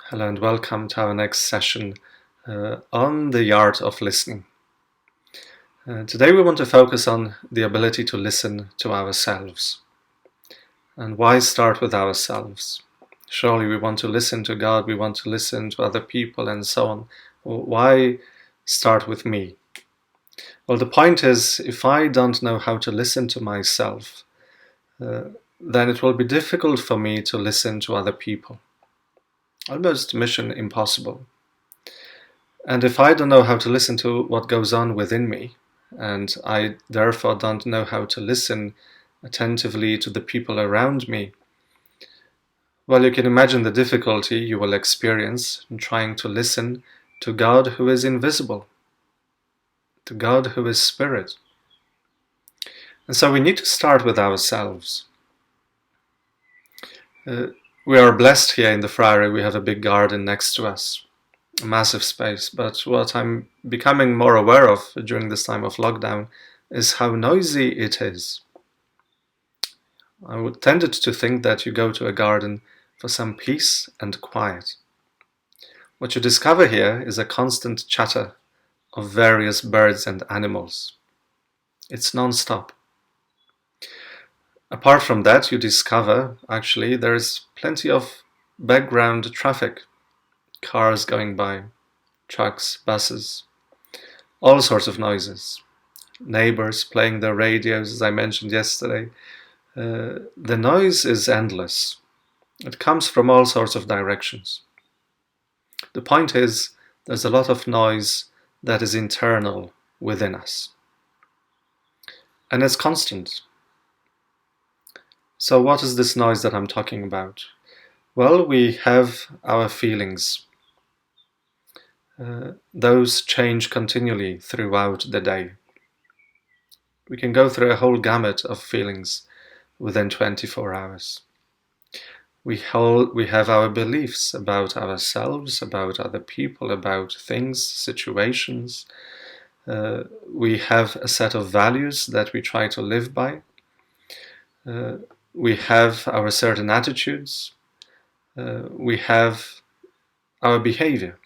Hello and welcome to our next session on the art of listening. Today we want to focus on the ability to listen to ourselves. And why start with ourselves? Surely we want to listen to God, we want to listen to other people and so on. Why start with me? Well, the point is, if I don't know how to listen to myself, then it will be difficult for me to listen to other people. Almost mission impossible. And if I don't know how to listen to what goes on within me, and I therefore don't know how to listen attentively to the people around me, well, you can imagine the difficulty you will experience in trying to listen to God who is invisible, to God who is spirit. And so we need to start with ourselves. We are blessed here in the Friary. We have a big garden next to us, a massive space. But what I'm becoming more aware of during this time of lockdown is how noisy it is. I would tended to think that you go to a garden for some peace and quiet. What you discover here is a constant chatter of various birds and animals. It's non-stop. Apart from that, you discover, actually, there is plenty of background traffic. Cars going by, trucks, buses, all sorts of noises. Neighbors playing their radios, as I mentioned yesterday. The noise is endless. It comes from all sorts of directions. The point is, there's a lot of noise that is internal within us. And it's constant. So what is this noise that I'm talking about? Well, we have our feelings. Those change continually throughout the day. We can go through a whole gamut of feelings within 24 hours. We have our beliefs about ourselves, about other people, about things, situations. We have a set of values that we try to live by. We have our certain attitudes. We have our behavior.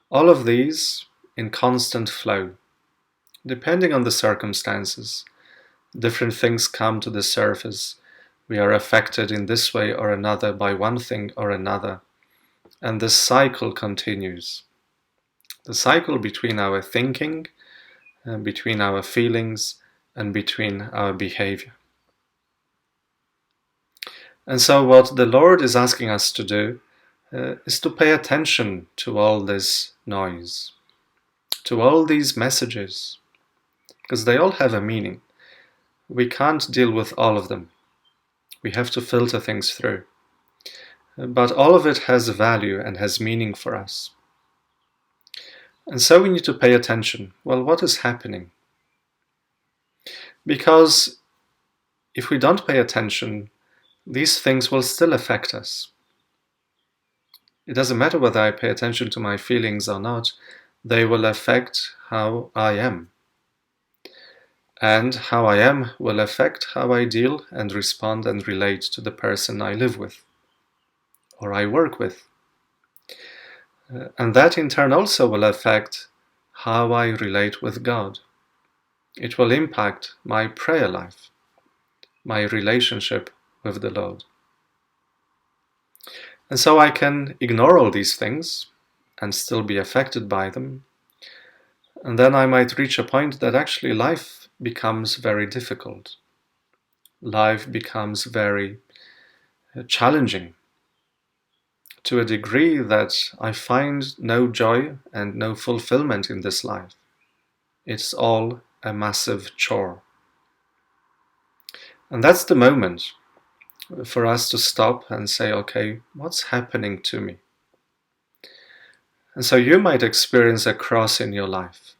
All of these in constant flow. Depending on the circumstances, different things come to the surface. We are affected in this way or another by one thing or another. And this cycle continues. The cycle between our thinking, between our feelings, and between our behavior. And so what the Lord is asking us to do is to pay attention to all this noise, to all these messages, because they all have a meaning. We can't deal with all of them. We have to filter things through. But all of it has value and has meaning for us. And so we need to pay attention. Well, what is happening? Because if we don't pay attention, these things will still affect us. It doesn't matter whether I pay attention to my feelings or not, they will affect how I am. And how I am will affect how I deal and respond and relate to the person I live with or I work with. And that in turn also will affect how I relate with God. It will impact my prayer life, my relationship with the Lord. And so I can ignore all these things and still be affected by them. And then I might reach a point that actually life becomes very difficult. Life becomes very challenging to a degree that I find no joy and no fulfillment in this life. It's all a massive chore. And that's the moment for us to stop and say, okay, what's happening to me? And so you might experience a cross in your life.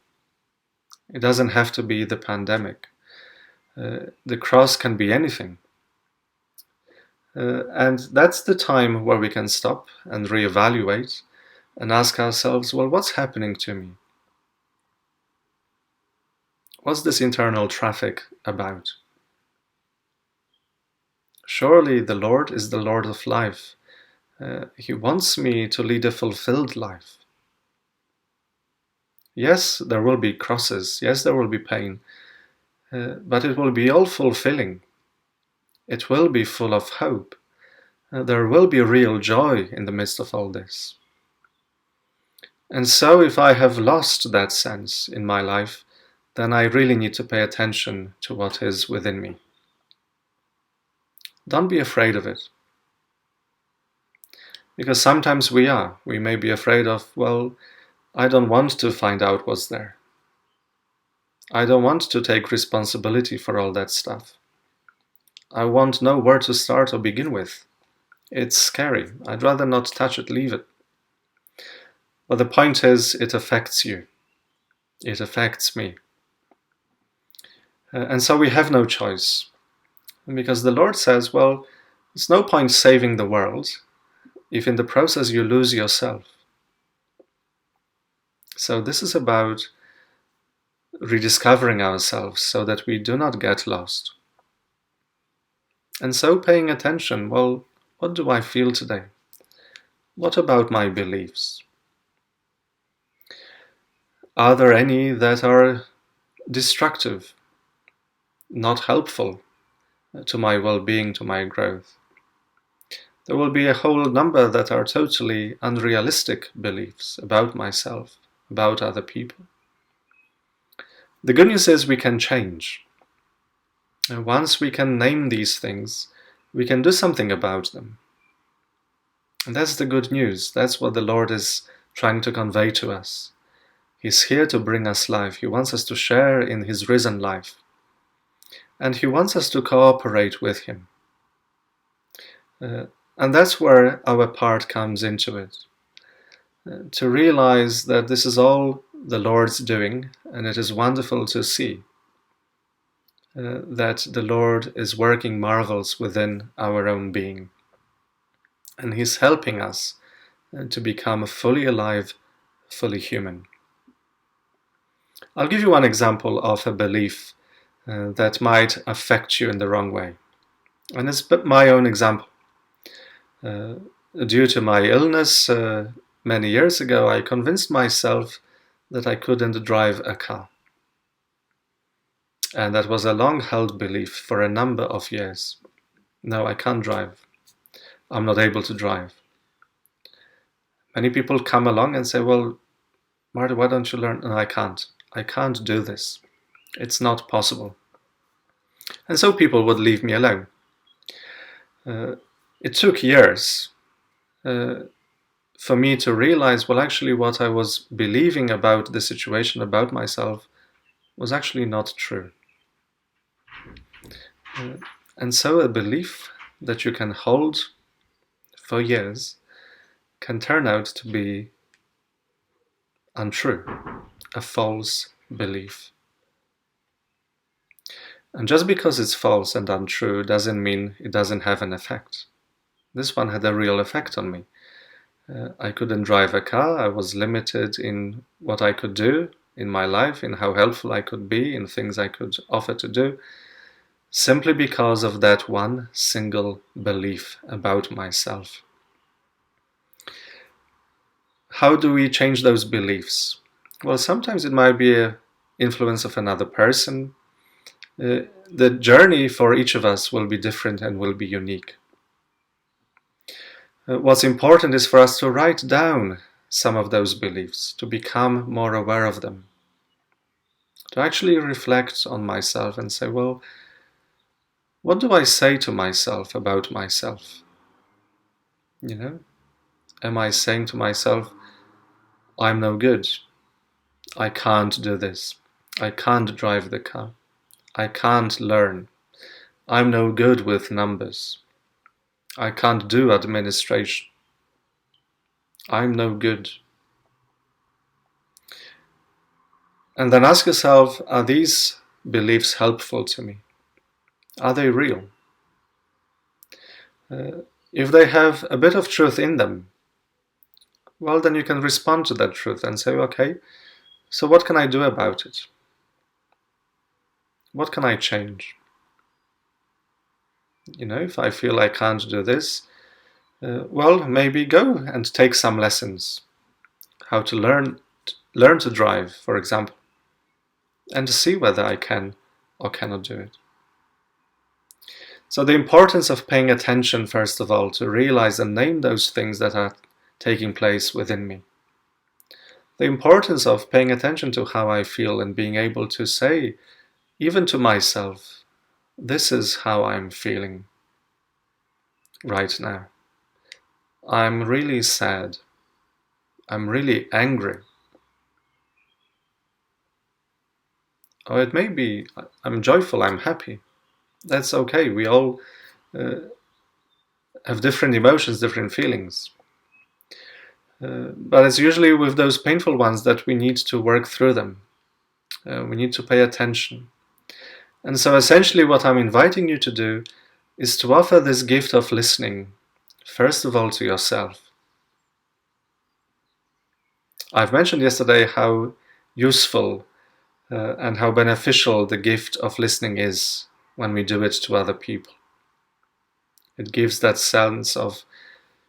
It doesn't have to be the pandemic. The cross can be anything. And that's the time where we can stop and reevaluate and ask ourselves, well, what's happening to me? What's this internal traffic about? Surely the Lord is the Lord of life, He wants me to lead a fulfilled life. Yes, there will be crosses. Yes, there will be pain. But it will be all fulfilling. It will be full of hope. There will be real joy in the midst of all this. And so if I have lost that sense in my life, then I really need to pay attention to what is within me. Don't be afraid of it. Because sometimes we are. We may be afraid of, well, I don't want to find out what's there. I don't want to take responsibility for all that stuff. I won't know where to start or begin with. It's scary. I'd rather not touch it, leave it. But the point is, it affects you. It affects me. And so we have no choice. Because the Lord says, well, it's no point saving the world if in the process you lose yourself. So this is about rediscovering ourselves so that we do not get lost. And so paying attention, well, what do I feel today? What about my beliefs? Are there any that are destructive, not helpful to my well-being, to my growth? There will be a whole number that are totally unrealistic beliefs about myself, about other people. The good news is we can change. And once we can name these things, we can do something about them. And that's the good news. That's what the Lord is trying to convey to us. He's here to bring us life. He wants us to share in His risen life. And He wants us to cooperate with Him. And that's where our part comes into it. To realize that this is all the Lord's doing, and it is wonderful to see that the Lord is working marvels within our own being. And He's helping us to become fully alive, fully human. I'll give you one example of a belief that might affect you in the wrong way. And it's my own example. Due to my illness many years ago, I convinced myself that I couldn't drive a car. And that was a long-held belief for a number of years. No, I can't drive. I'm not able to drive. Many people come along and say, well, Marty, why don't you learn? No, I can't. I can't do this. It's not possible. And so people would leave me alone. It took years for me to realize, well, actually what I was believing about the situation, about myself, was actually not true. And so a belief that you can hold for years can turn out to be untrue, a false belief. And just because it's false and untrue doesn't mean it doesn't have an effect. This one had a real effect on me. I couldn't drive a car. I was limited in what I could do in my life, in how helpful I could be, in things I could offer to do, simply because of that one single belief about myself. How do we change those beliefs? Well, sometimes it might be an influence of another person. The journey for each of us will be different and will be unique. What's important is for us to write down some of those beliefs, to become more aware of them, to actually reflect on myself and say, well, what do I say to myself about myself? You know, am I saying to myself, I'm no good, I can't do this, I can't drive the car, I can't learn, I'm no good with numbers, I can't do administration, I'm no good. And then ask yourself, are these beliefs helpful to me? Are they real? If they have a bit of truth in them, well, then you can respond to that truth and say, okay, so what can I do about it? What can I change? You know, if I feel I can't do this, well, maybe go and take some lessons. How to learn to drive, for example, and to see whether I can or cannot do it. So the importance of paying attention, first of all, to realize and name those things that are taking place within me. The importance of paying attention to how I feel and being able to say, even to myself, this is how I'm feeling right now. I'm really sad. I'm really angry. Or it may be, I'm joyful, I'm happy. That's okay. We all have different emotions, different feelings. But it's usually with those painful ones that we need to work through them. We need to pay attention. And so essentially what I'm inviting you to do is to offer this gift of listening, first of all, to yourself. I've mentioned yesterday how useful and how beneficial the gift of listening is when we do it to other people. It gives that sense of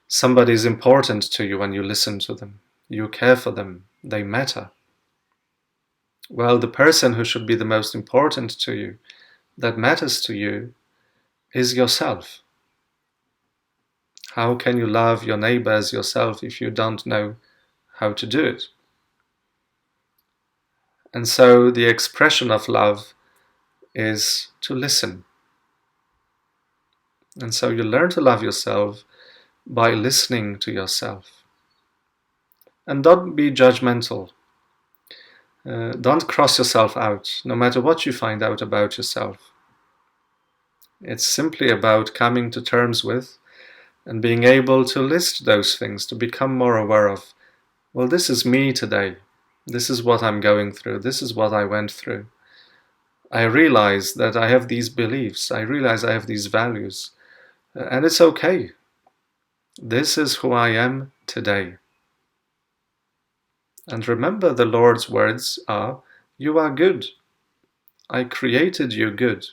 somebody is important to you when you listen to them. You care for them. They matter. Well, the person who should be the most important to you, that matters to you, is yourself. How can you love your neighbor as yourself if you don't know how to do it? And so the expression of love is to listen. And so you learn to love yourself by listening to yourself. And don't be judgmental. Don't cross yourself out, no matter what you find out about yourself. It's simply about coming to terms with and being able to list those things, to become more aware of, well, this is me today. This is what I'm going through. This is what I went through. I realize that I have these beliefs. I realize I have these values. And it's okay. This is who I am today. And remember, the Lord's words are, you are good. I created you good.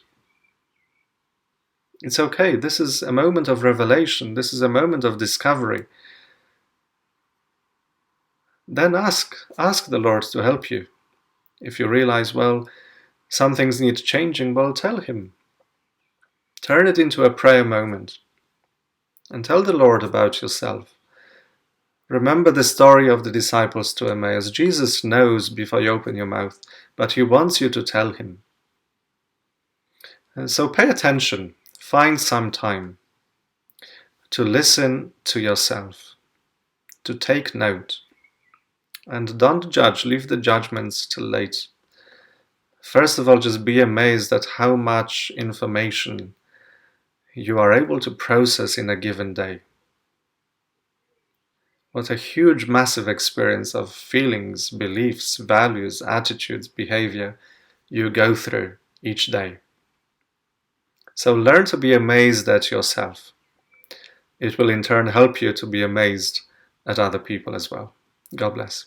It's okay. This is a moment of revelation. This is a moment of discovery. Then ask the Lord to help you. If you realize, well, some things need changing, well, tell Him. Turn it into a prayer moment and tell the Lord about yourself. Remember the story of the disciples to Emmaus. Jesus knows before you open your mouth, but He wants you to tell Him. And so pay attention. Find some time to listen to yourself, to take note. And don't judge. Leave the judgments till late. First of all, just be amazed at how much information you are able to process in a given day. What a huge, massive experience of feelings, beliefs, values, attitudes, behavior you go through each day. So learn to be amazed at yourself. It will in turn help you to be amazed at other people as well. God bless.